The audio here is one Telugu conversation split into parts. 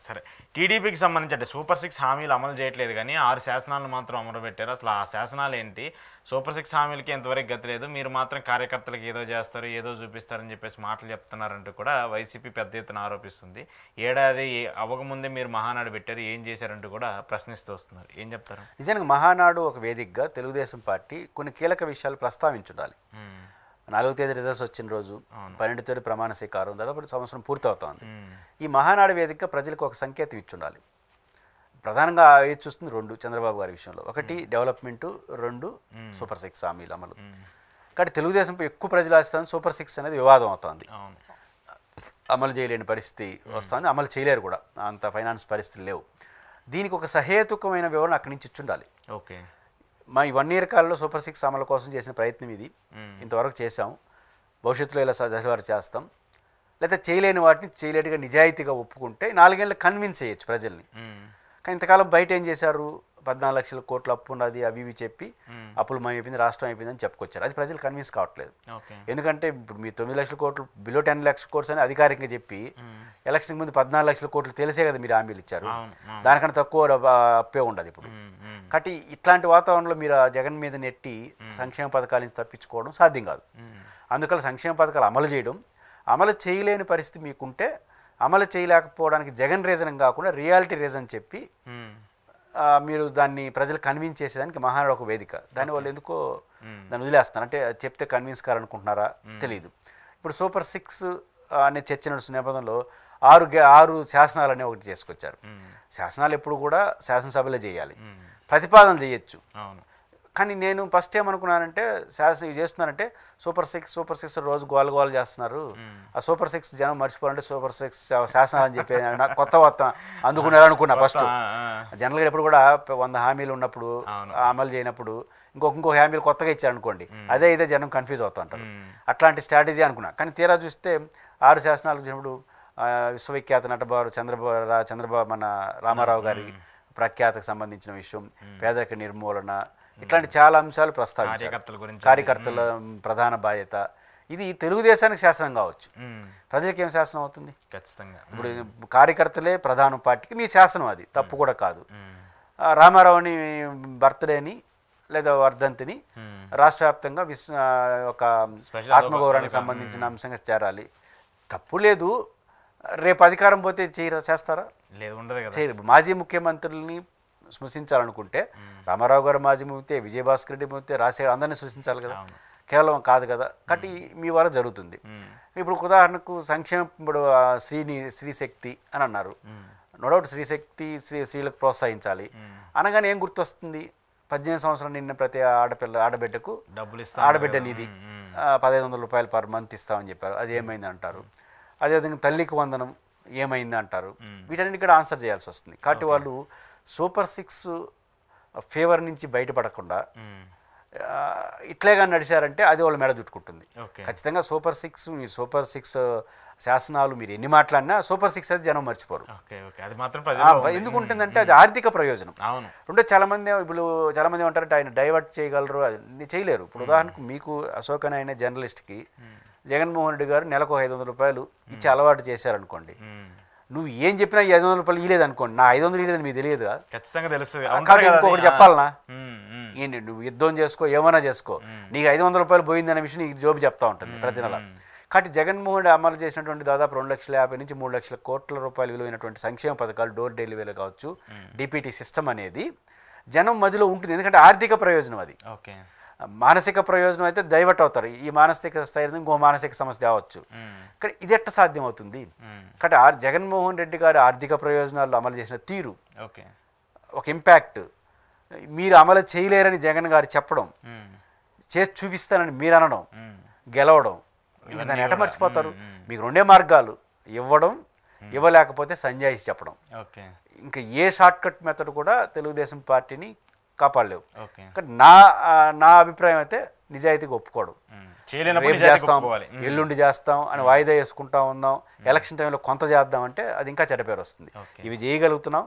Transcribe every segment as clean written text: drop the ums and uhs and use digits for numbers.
సరే. టీడీపీకి సంబంధించి అంటే సూపర్ 6 హామీలు అమలు చేయట్లేదు కానీ 6 శాసనాలను మాత్రం అమలు పెట్టారు. అసలు ఆ శాసనాలు ఏంటి? సూపర్ 6 హామీలకి ఎంతవరకు గతి లేదు. మీరు మాత్రం కార్యకర్తలకు ఏదో చేస్తారు, ఏదో చూపిస్తారని చెప్పేసి మాటలు చెప్తున్నారంటూ కూడా వైసీపీ పెద్ద ఎత్తున ఆరోపిస్తుంది. ఏడాది అవ్వకముందే మీరు మహానాడు పెట్టారు, ఏం చేశారంటూ కూడా ప్రశ్నిస్తూ వస్తున్నారు. ఏం చెప్తారు? నిజంగా మహానాడు ఒక వేదికగా తెలుగుదేశం పార్టీ కొన్ని కీలక విషయాలు ప్రస్తావించుండాలి. 4వ తేదీ రిజల్ట్స్ వచ్చిన రోజు, 12వ తేదీ ప్రమాణ స్వీకారం, దాదాపు సంవత్సరం పూర్తవుతోంది. ఈ మహానాడు వేదికగా ప్రజలకు ఒక సంకేతం ఇచ్చుండాలి. ప్రధానంగా ఏది చూస్తుంది 2 చంద్రబాబు గారి విషయంలో, 1 డెవలప్మెంటు, 2 సూపర్ 6 హామీలు అమలు. కాబట్టి తెలుగుదేశంపై ఎక్కువ ప్రజలు ఆశిస్తుంది సూపర్ 6 అనేది వివాదం అవుతుంది. అమలు చేయలేని పరిస్థితి వస్తుంది, అమలు చేయలేరు కూడా, అంత ఫైనాన్స్ పరిస్థితులు లేవు. దీనికి ఒక సహేతుకమైన వివరణ అక్కడి నుంచి ఇచ్చుండాలి. ఓకే, మా ఈ 1 ఇయర్ కాలంలో సూపర్ 6 అమలు కోసం చేసిన ప్రయత్నం ఇది, ఇంతవరకు చేసాం, భవిష్యత్తులో ఇలా దశవారు చేస్తాం, లేదా చేయలేని వాటిని చేయలేటుగా నిజాయితీగా ఒప్పుకుంటే 4 ఏళ్ళు కన్విన్స్ చేయొచ్చు ప్రజల్ని. కానీ ఇంతకాలం బయట ఏం చేశారు, 14 లక్షల కోట్ల అప్పు ఉన్నది, అవి ఇవి చెప్పి అప్పులు అయిపోయింది, రాష్ట్రం అయిపోయిందని చెప్పుకొచ్చారు. అది ప్రజలు కన్విన్స్ కావట్లేదు. ఎందుకంటే ఇప్పుడు మీ 9 లక్షల కోట్లు బిలో 10 లక్షల కోట్స్ అని అధికారికంగా చెప్పి ఎలక్షన్కి ముందు 14 లక్షల కోట్లు తెలిసే కదా మీరు హామీలు ఇచ్చారు. దానికన్నా తక్కువ అప్పే ఉండదు ఇప్పుడు. కాబట్టి ఇట్లాంటి వాతావరణంలో మీరు జగన్ మీద నెట్టి సంక్షేమ పథకాల నుంచి తప్పించుకోవడం సాధ్యం కాదు. అందుకని సంక్షేమ పథకాలు అమలు చేయడం, అమలు చేయలేని పరిస్థితి మీకుంటే అమలు చేయలేకపోవడానికి జగన్ రీజన్ కాకుండా రియాలిటీ రీజన్ చెప్పి మీరు దాన్ని ప్రజలు కన్విన్స్ చేసేదానికి మహానాడు ఒక వేదిక. దాన్ని వాళ్ళు ఎందుకో దాన్ని వదిలేస్తున్నారు. అంటే చెప్తే కన్విన్స్ కారనుకుంటున్నారా తెలియదు. ఇప్పుడు సూపర్ 6 అనే చర్చ నడుస్తున్న నేపథ్యంలో 6 శాసనాలు అనే ఒకటి చేసుకొచ్చారు. శాసనాలు ఎప్పుడు కూడా శాసనసభలో చేయాలి, ప్రతిపాదనలు చేయొచ్చు. కానీ నేను ఫస్ట్ ఏమనుకున్నానంటే శాసనం ఇవి చేస్తున్నారంటే సూపర్ 6 రోజు గోల చేస్తున్నారు, ఆ సూపర్ 6 జనం మర్చిపోవాలంటే సూపర్ 6 శాసనాలు అని చెప్పి కొత్త అందుకున్నారనుకున్నా. ఫస్ట్ జనరల్గా ఎప్పుడు కూడా 100 హామీలు ఉన్నప్పుడు అమలు చేయనప్పుడు ఇంకొక హామీలు కొత్తగా ఇచ్చారనుకోండి, అదే జనం కన్ఫ్యూజ్ అవుతూ ఉంటారు. అట్లాంటి స్ట్రాటజీ అనుకున్నా. కానీ తీరా చూస్తే 6 శాసనాలు వచ్చినప్పుడు విశ్వవిఖ్యాత నటబారు చంద్రబాబు మన రామారావు గారి ప్రఖ్యాతకు సంబంధించిన విషయం, పేదరిక నిర్మూలన, ఇట్లాంటి చాలా అంశాలు ప్రస్తావించారు. కార్యకర్తల ప్రధాన బాధ్యత, ఇది తెలుగుదేశానికి శాసనం కావచ్చు, ప్రజలకి ఏం శాసనం అవుతుంది? ఖచ్చితంగా ఇప్పుడు కార్యకర్తలే ప్రధాన పార్టీకి మీ శాసనం, అది తప్పు కూడా కాదు. రామారావుని బర్త్డేని లేదా వర్ధంతిని రాష్ట్ర వ్యాప్తంగా ఒక ఆత్మగౌరవానికి సంబంధించిన అంశంగా చేరాలి, తప్పు లేదు. రేపు అధికారం పోతే చేస్తారా? లేదు, ఉండదు కదా. చేయరు. మాజీ ముఖ్యమంత్రుల్ని స్మృశించాలనుకుంటే రామారావు గారు మాజీ ముఖ్యమంత్రి, విజయభాస్కర్ రెడ్డి ముఖ్యమంత్రి, రాజశేఖర్ అందరినీ స్మృశించాలి కదా, కేవలం కాదు కదా. కాబట్టి మీ వల్ల జరుగుతుంది. ఇప్పుడు ఉదాహరణకు సంక్షేమం, ఇప్పుడు స్త్రీశక్తి అని అన్నారు, నో డౌట్ స్త్రీలకు ప్రోత్సహించాలి అనగానే ఏం గుర్తొస్తుంది? 18 సంవత్సరాలు నిన్న ప్రతి ఆడబిడ్డకు డబ్బులు ఆడబిడ్డ నిధి 1500 రూపాయలు పర్ మంత్ ఇస్తామని చెప్పారు, అది ఏమైంది అంటారు. అదేవిధంగా తల్లికి వందనం ఏమైంది అంటారు. వీటన్నిటి కూడా ఆన్సర్ చేయాల్సి వస్తుంది. కాబట్టి వాళ్ళు సూపర్ 6 ఫేవర్ నుంచి బయటపడకుండా ఇట్లేగా నడిచారంటే అది వాళ్ళ మెడ చుట్టుకుంటుంది. ఖచ్చితంగా సూపర్ 6 శాసనాలు మీరు ఎన్ని మాట్లాడినా సూపర్ 6 అది జనం మర్చిపోరు. ఎందుకు ఉంటుందంటే అది ఆర్థిక ప్రయోజనం. అంటే చాలా మంది ఉంటారంటే ఆయన డైవర్ట్ చేయగలరు, అది చేయలేరు. ఇప్పుడు ఉదాహరణకు మీకు అశోక్ అని ఆయన జర్నలిస్ట్కి జగన్మోహన్ రెడ్డి గారు నెలకు 500 రూపాయలు ఇచ్చి అలవాటు చేశారనుకోండి, నువ్వు ఏం చెప్పినా 500 రూపాయలు ఇవ్వలేదు అనుకోండి, నా 500 ఇవ్వలేదని మీకు తెలియదుగా, ఖచ్చితంగా తెలుస్తుంది. ఇంకొకటి చెప్పాలనా, ఏంటి నువ్వు యుద్ధం చేసుకో ఏమైనా చేసుకో, నీకు 500 రూపాయలు పోయిందనే విషయం నీకు జోబు చెప్తా ఉంటుంది ప్రతి నెల. కాబట్టి జగన్మోహన్ రెడ్డి అమలు చేసినటువంటి దాదాపు 2,50,000 నుంచి 3 లక్షల కోట్ల రూపాయలు విలువైనటువంటి సంక్షేమ పథకాలు, డోర్ డెలివరీలు కావచ్చు, డిపిటీ సిస్టమ్ అనేది జనం మధ్యలో ఉంటుంది. ఎందుకంటే ఆర్థిక ప్రయోజనం అది. మానసిక ప్రయోజనం అయితే డైవర్ట్ అవుతారు, ఈ మానసిక స్థైర్యం ఇంకో మానసిక సమస్య కావచ్చు. కానీ ఇది ఎట్ట సాధ్యం అవుతుంది? కాబట్టి జగన్మోహన్ రెడ్డి గారి ఆర్థిక ప్రయోజనాలు అమలు చేసిన తీరు, ఒక ఇంపాక్ట్, మీరు అమలు చేయలేరని జగన్ గారు చెప్పడం, చేసి చూపిస్తానని మీరు అనడం, గెలవడం, దాన్ని ఎట మర్చిపోతారు? మీకు 2 మార్గాలు, ఇవ్వడం, ఇవ్వలేకపోతే సంజాయిషి చెప్పడం. ఇంకా ఏ షార్ట్ కట్ మెథడ్ కూడా తెలుగుదేశం పార్టీని కాపాడలేవు. నా అభిప్రాయం అయితే నిజాయితీగా ఒప్పుకోవడం, చేస్తాం ఎల్లుండి చేస్తాం అని వాయిదా వేసుకుంటా ఉందాం, ఎలక్షన్ టైంలో కొంత చేద్దాం అంటే అది ఇంకా చెడ్డ పేరు వస్తుంది. ఇవి చేయగలుగుతున్నాం,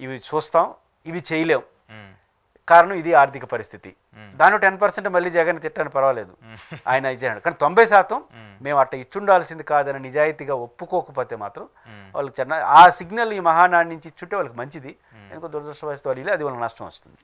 ఇవి చూస్తాం, ఇవి చేయలేం, కారణం ఇది ఆర్థిక పరిస్థితి. దానిలో 10% మళ్ళీ జగన్ తిట్టని పర్వాలేదు, ఆయన ఇచ్చాడు. కానీ 90% మేము అట్లా ఇచ్చుండాల్సింది కాదని నిజాయితీగా ఒప్పుకోకపోతే మాత్రం వాళ్ళకి ఆ సిగ్నల్ ఈ మహానాడు నుంచి ఇచ్చుంటే వాళ్ళకి మంచిది. ఎందుకో దురదృష్టవశాత్తు వాళ్ళు అది వాళ్ళకి నష్టం వస్తుంది.